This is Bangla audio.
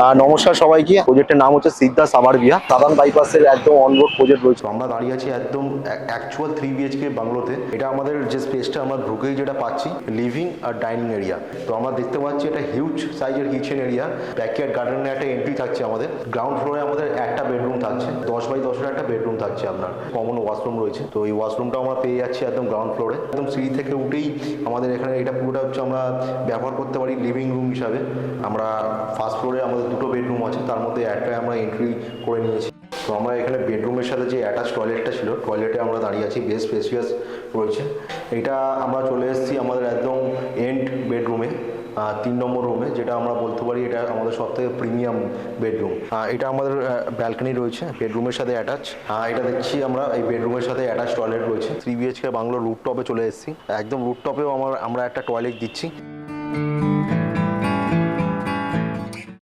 নমস্কার সবাইকে। প্রজেক্টের নাম হচ্ছে সিদ্ধা সামার বিহা। সাধারণ বাইপাসের একদম অন রোড প্রজেক্ট রয়েছে। আমরা দাঁড়িয়ে আছি একদম অ্যাকচুয়াল 3 BHK বাংলোতে। এটা আমাদের যে স্পেসটা আমরা ঢুকেই যেটা পাচ্ছি লিভিং আর ডাইনিং এরিয়া। তো আমরা দেখতে পাচ্ছি এটা হিউজ সাইজের কিচেন এরিয়া, ব্যাকইয়ার্ড গার্ডেনের একটা এন্ট্রি থাকছে। আমাদের গ্রাউন্ড ফ্লোরে আমাদের একটা বেডরুম থাকছে, 10x10-এর একটা বেডরুম থাকছে। আপনার কমন ওয়াশরুম রয়েছে, তো এই ওয়াশরুমটা আমরা পেয়ে যাচ্ছি একদম গ্রাউন্ড ফ্লোরে। একদম সিঁড়ি থেকে উঠেই আমাদের এখানে এটা পুরোটা হচ্ছে আমরা ব্যবহার করতে পারি লিভিং রুম হিসাবে। আমরা ফার্স্ট ফ্লোরে আমাদের দুটো বেডরুম আছে, তার মধ্যে একটাই আমরা এন্ট্রি করে নিয়েছি। তো আমরা এখানে বেডরুমের সাথে যে অ্যাটাচ টয়লেটটা ছিল, টয়লেটে আমরা দাঁড়িয়ে আছি, বেশ স্পেসিয়াস রয়েছে। এটা আমরা চলে এসেছি আমাদের একদম এন্ড বেডরুমে, 3 নম্বর রুমে, যেটা আমরা বলতে পারি এটা আমাদের সবথেকে প্রিমিয়াম বেডরুম। এটা আমাদের ব্যালকনি রয়েছে বেডরুমের সাথে অ্যাটাচ। এটা দেখছি আমরা এই বেডরুমের সাথে অ্যাটাচ টয়লেট রয়েছে। 3 BHK বাংলো রুফটপে চলে এসেছি, একদম রুফটপেও আমরা একটা টয়লেট দিচ্ছি।